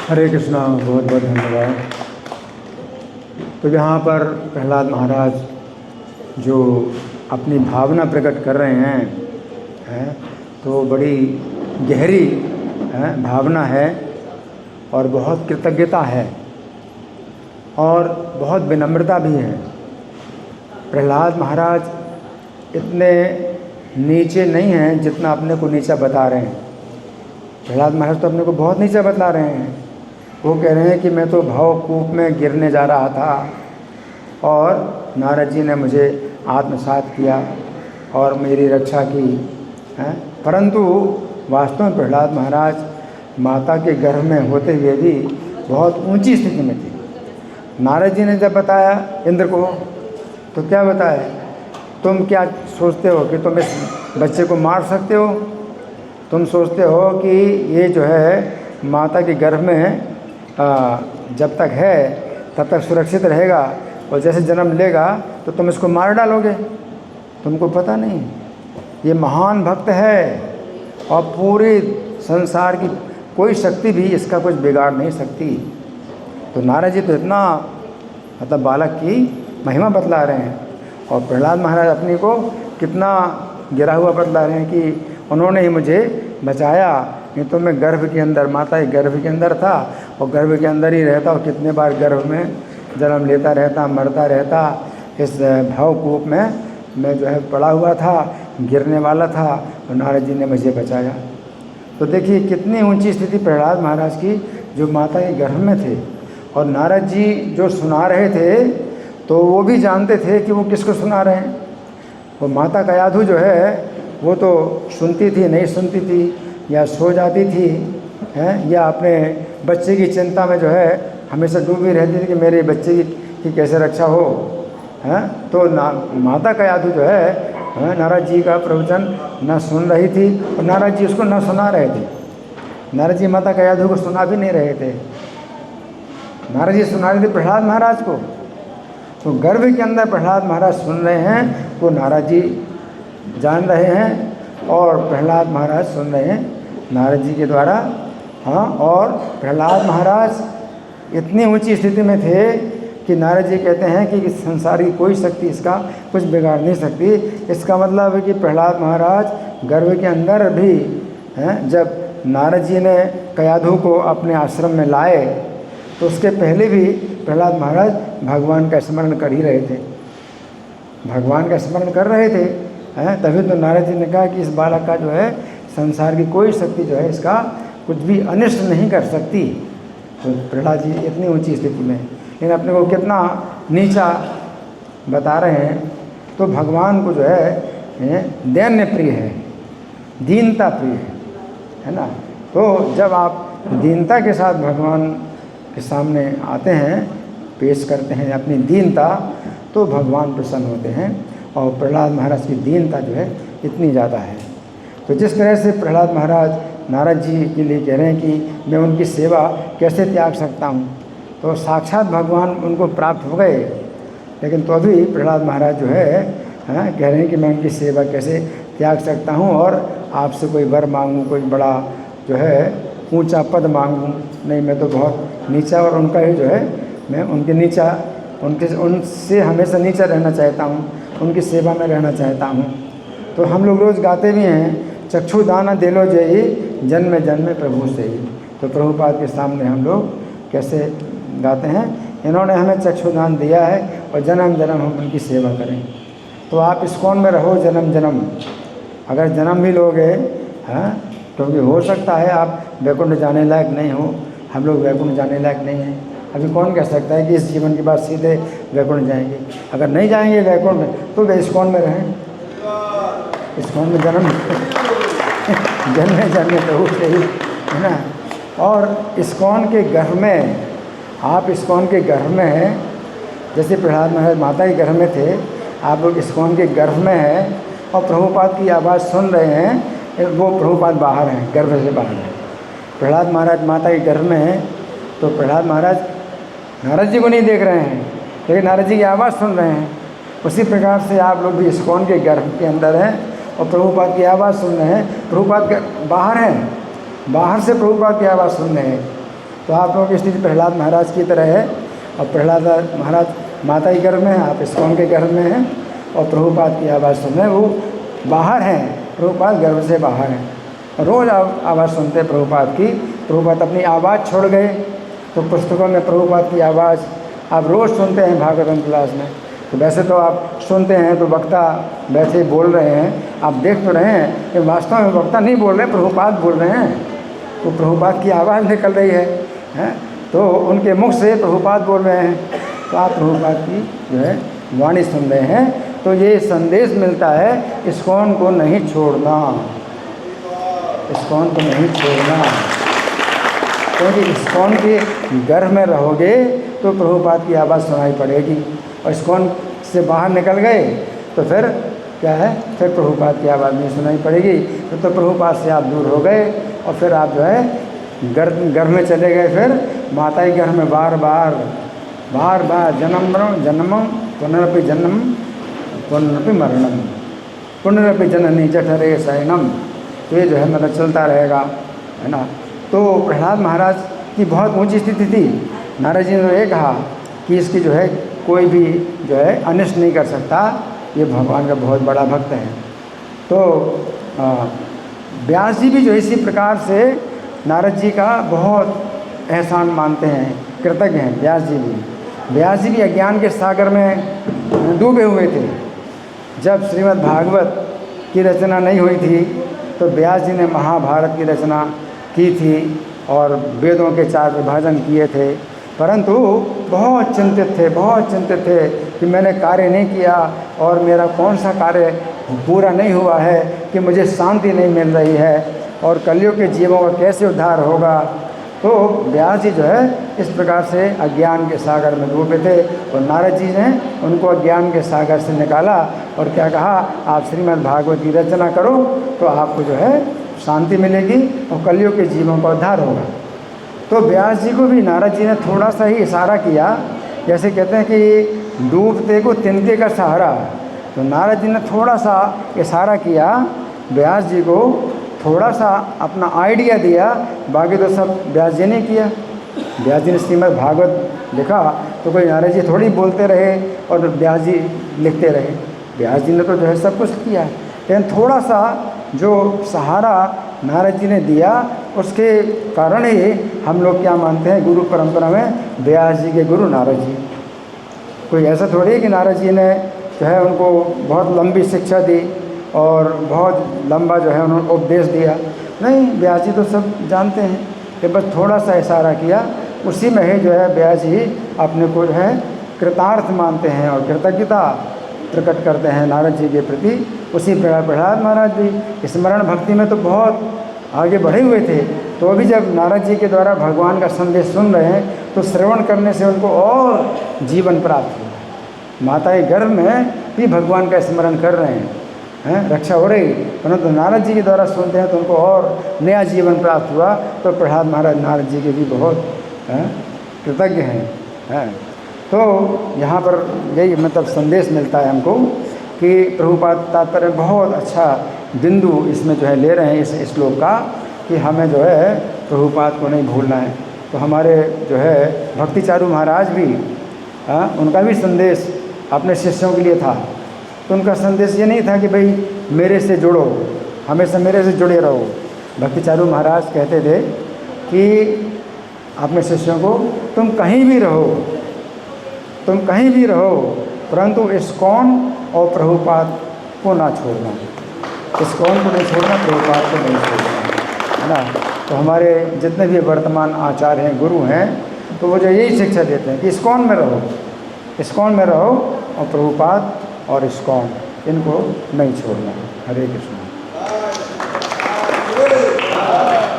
हरे कृष्णा, बहुत बहुत धन्यवाद। तो यहाँ पर प्रहलाद महाराज जो अपनी भावना प्रकट कर रहे हैं तो बड़ी गहरी भावना है और बहुत कृतज्ञता है और बहुत विनम्रता भी है। प्रहलाद महाराज इतने नीचे नहीं हैं जितना अपने को नीचा बता रहे हैं। प्रहलाद महाराज तो अपने को बहुत नीचा बतला रहे हैं। वो कह रहे हैं कि मैं तो भावकूप में गिरने जा रहा था और नारद जी ने मुझे आत्मसात किया और मेरी रक्षा की है। परंतु वास्तव में प्रहलाद महाराज माता के गर्भ में होते हुए भी बहुत ऊंची स्थिति में थे। नारद जी ने जब बताया इंद्र को तो क्या बताया, तुम क्या सोचते हो कि तुम इस बच्चे को मार सकते हो? तुम सोचते हो कि ये जो है माता के गर्भ में जब तक है तब तक सुरक्षित रहेगा और जैसे जन्म लेगा तो तुम इसको मार डालोगे। तुमको पता नहीं, ये महान भक्त है और पूरे संसार की कोई शक्ति भी इसका कुछ बिगाड़ नहीं सकती। तो नारद जी तो इतना मतलब बालक की महिमा बतला रहे हैं और प्रहलाद महाराज अपनी को कितना गिरा हुआ बतला रहे हैं कि उन्होंने ही मुझे बचाया, नहीं तो मैं गर्भ के अंदर, माता के गर्भ के अंदर था और गर्भ के अंदर ही रहता और कितने बार गर्भ में जन्म लेता रहता, मरता रहता। इस भावकूप में मैं जो है पड़ा हुआ था, गिरने वाला था और नारद जी ने मुझे बचाया। तो देखिए कितनी ऊंची स्थिति प्रहलाद महाराज की, जो माता के गर्भ में थे। और नारद जी जो सुना रहे थे तो वो भी जानते थे कि वो किसको सुना रहे हैं। वो माता कयाधु जो है वो तो सुनती थी, नहीं सुनती थी, या सो जाती थी या अपने बच्चे की चिंता में जो है हमेशा डूबी रहती थी कि मेरे बच्चे की कैसे रक्षा हो तो माता कयाधु जो है नारद जी का प्रवचन न सुन रही थी और नारद जी उसको न सुना रहे थे। नारद जी माता कयाधु को सुना भी नहीं रहे थे, नारद जी सुना रहे थे प्रहलाद महाराज को। तो गर्भ के अंदर प्रहलाद महाराज सुन रहे हैं, वो नारद जी जान रहे हैं और प्रहलाद महाराज सुन रहे हैं नारद जी के द्वारा। और प्रहलाद महाराज इतनी ऊंची स्थिति में थे कि नारद जी कहते हैं कि संसार की कोई शक्ति इसका कुछ बिगाड़ नहीं सकती। इसका मतलब है कि प्रहलाद महाराज गर्भ के अंदर भी जब नारद जी ने कयाधु को अपने आश्रम में लाए तो उसके पहले भी प्रहलाद महाराज भगवान का स्मरण कर ही रहे थे, भगवान का स्मरण कर रहे थे। तभी तो नारद जी ने कहा कि इस बालक का जो है संसार की कोई शक्ति जो है इसका कुछ भी अनिष्ट नहीं कर सकती। तो प्रहलाद जी इतनी ऊंची स्थिति में, लेकिन अपने को कितना नीचा बता रहे हैं। तो भगवान को जो है दैन्य प्रिय है, दीनता प्रिय है ना। तो जब आप दीनता के साथ भगवान के सामने आते हैं, पेश करते हैं अपनी दीनता, तो भगवान प्रसन्न होते हैं। और प्रहलाद महाराज की दीनता जो है इतनी ज़्यादा है। तो जिस तरह से प्रहलाद महाराज नारद जी के लिए कह रहे हैं कि मैं उनकी सेवा कैसे त्याग सकता हूँ, तो साक्षात भगवान उनको प्राप्त हो गए, लेकिन तो अभी प्रहलाद महाराज जो है कह रहे हैं कि मैं उनकी सेवा कैसे त्याग सकता हूँ और आपसे कोई वर मांगूँ, कोई बड़ा जो है ऊंचा पद मांगूँ, नहीं मैं तो बहुत नीचा और उनका ही जो है मैं उनसे हमेशा नीचा रहना चाहता हूँ, उनकी सेवा में रहना चाहता हूँ। तो हम लोग रोज़ गाते भी हैं, चक्षुदान दिलो जयी जन्म जन्म प्रभु से ही। तो प्रभुपाद के सामने हम लोग कैसे गाते हैं, इन्होंने हमें चक्षुदान दिया है और जन्म जन्म हम उनकी सेवा करें। तो आप इस्कॉन में रहो जन्म जन्म, अगर जन्म भी लोगे क्योंकि हो सकता है आप वैकुंठ जाने लायक नहीं हो, हम लोग वैकुंठ जाने लायक नहीं हैं। अभी कौन कह सकता है कि इस जीवन के बाद सीधे वैकुंठ जाएंगे। अगर नहीं जाएंगे वैकुंठ तो वे इस्कॉन में रहें, इस्कॉन में जन्म जन्म प्रभु से ही है ना। और इस्कॉन के गर्भ में, आप इस्कॉन के गर्भ में हैं, जैसे प्रहलाद महाराज माता के गर्भ में थे, आप लोग इस्कॉन के गर्भ में हैं और प्रभुपाद की आवाज़ सुन रहे हैं। वो प्रभुपाद बाहर हैं, गर्भ से बाहर हैं। प्रहलाद महाराज माता के गर्भ में हैं, तो प्रहलाद महाराज नारद जी को नहीं देख रहे हैं, लेकिन नारद जी की आवाज़ सुन रहे हैं। उसी प्रकार से आप लोग भी इस्कॉन के गर्भ के अंदर हैं और प्रभुपाद की आवाज़ सुन रहे हैं। प्रभुपाद बाहर हैं बाहर से प्रभुपाद की आवाज़ सुन रहे हैं। तो आप लोगों की स्थिति प्रहलाद महाराज की तरह है, और प्रहलाद महाराज माता के गर्भ में हैं, आप इस्कॉन के गर्भ में हैं, और प्रभुपाद की आवाज़ सुन रहे हैं। वो बाहर हैं, प्रभुपाद गर्भ से बाहर हैं। रोज़ आप आवाज़ सुनते हैं प्रभुपाद की। प्रभुपाद अपनी आवाज़ छोड़ गए, तो पुस्तकों में प्रभुपाद की आवाज़ आप रोज़ सुनते हैं भागवतम क्लास में। तो वैसे तो आप सुनते हैं तो वक्ता वैसे ही बोल रहे हैं, आप देख तो रहे हैं कि वास्तव में वक्ता नहीं बोल रहे, प्रभुपाद बोल रहे हैं। तो प्रभुपाद की आवाज़ निकल रही है, तो उनके मुख से प्रभुपाद बोल रहे हैं। तो आप प्रभुपाद की जो है वाणी सुन रहे हैं। तो ये संदेश मिलता है, इस्कॉन को नहीं छोड़ना, इस्कॉन को नहीं छोड़ना, क्योंकि इस्कॉन के गर्भ में रहोगे तो प्रभुपाद की आवाज़ सुनाई पड़ेगी, और इस्कॉन से बाहर निकल गए तो फिर क्या है, फिर प्रभुपाद की आवाज़ नहीं सुनाई पड़ेगी। तो प्रभुपाद से आप दूर हो गए, और फिर आप जो है गर्भ में चले गए। फिर माता के गर्भ में बार बार जन्म पुनरपि जन्म पुनरपि मरणम पुनरपि जननी जठरे शयनम। तो ये जो है मतलब चलता रहेगा, है ना। तो प्रहलाद महाराज की बहुत ऊंची स्थिति थी। नारद जी ने तो ये कहा कि इसकी जो है कोई भी जो है अनिष्ट नहीं कर सकता, ये भगवान का बहुत बड़ा भक्त है। तो व्यास जी भी जो इसी प्रकार से नारद जी का बहुत एहसान मानते हैं, कृतज्ञ हैं व्यास जी भी। व्यास जी भी अज्ञान के सागर में डूबे हुए थे। जब श्रीमद् भागवत की रचना नहीं हुई थी तो व्यास जी ने महाभारत की रचना की थी और वेदों के 4 विभाजन किए थे, परंतु बहुत चिंतित थे कि मैंने कार्य नहीं किया और मेरा कौन सा कार्य पूरा नहीं हुआ है कि मुझे शांति नहीं मिल रही है और कलयुग के जीवों का कैसे उद्धार होगा। तो व्यास जी जो है इस प्रकार से अज्ञान के सागर में डूबे थे, और नारद जी ने उनको अज्ञान के सागर से निकाला और क्या कहा, आप श्रीमद् भागवत की रचना करो तो आपको जो है शांति मिलेगी और कलयुग के जीवों का उद्धार होगा। तो व्यास जी को भी नारद जी ने थोड़ा सा ही इशारा किया, जैसे कहते हैं कि डूबते को तिनके का सहारा। तो नारद जी ने थोड़ा सा इशारा किया, व्यास जी को थोड़ा सा अपना आइडिया दिया, बाकी तो सब व्यास जी ने किया। व्यास जी ने श्रीमद् भागवत लिखा तो कोई नारद जी थोड़ी बोलते रहे और व्यास जी लिखते रहे। व्यास जी ने तो जो है सब कुछ किया, लेकिन थोड़ा सा जो सहारा नारद जी ने दिया उसके कारण ही हम लोग क्या मानते हैं, गुरु परंपरा में व्यास जी के गुरु नारद जी। कोई ऐसा थोड़ी है कि नारद जी ने जो है उनको बहुत लंबी शिक्षा दी और बहुत लंबा जो है उन्होंने उपदेश दिया, नहीं। व्यास जी तो सब जानते हैं कि बस थोड़ा सा इशारा किया, उसी में ही जो है व्यास जी अपने को जो है कृतार्थ मानते हैं और कृतज्ञता प्रकट करते हैं नारद जी के प्रति। उसी प्रकार प्रहलाद महाराज भी स्मरण भक्ति में तो बहुत आगे बढ़े हुए थे, तो अभी जब नारद जी के द्वारा भगवान का संदेश सुन रहे हैं तो श्रवण करने से उनको और जीवन प्राप्त हुआ। माता के गर्भ में भी भगवान का स्मरण कर रहे हैं, रक्षा हो रही, परंतु नारद जी के द्वारा सुनते हैं तो उनको और नया जीवन प्राप्त हुआ। तो प्रहलाद महाराज नारद जी के भी बहुत कृतज्ञ हैं। तो यहाँ पर यही मतलब संदेश मिलता है हमको कि प्रभुपाद तात्पर्य बहुत अच्छा बिंदु इसमें जो है ले रहे हैं इस श्लोक का, कि हमें जो है प्रभुपाद को नहीं भूलना है। तो हमारे जो है भक्ति चारू महाराज भी उनका भी संदेश अपने शिष्यों के लिए था। तो उनका संदेश ये नहीं था कि भाई मेरे से जुड़ो, हमेशा मेरे से जुड़े रहो। भक्ति चारू महाराज कहते थे कि अपने शिष्यों को तुम कहीं भी रहो परंतु इस्कॉन और प्रभुपाद को ना छोड़ना, इस्कॉन को नहीं छोड़ना, प्रभुपाद को नहीं छोड़ना, है ना। तो हमारे जितने भी वर्तमान आचार्य हैं, गुरु हैं, तो वो जो यही शिक्षा देते हैं कि इस्कॉन में रहो और प्रभुपाद और इस्कॉन इनको नहीं छोड़ना। हरे कृष्ण।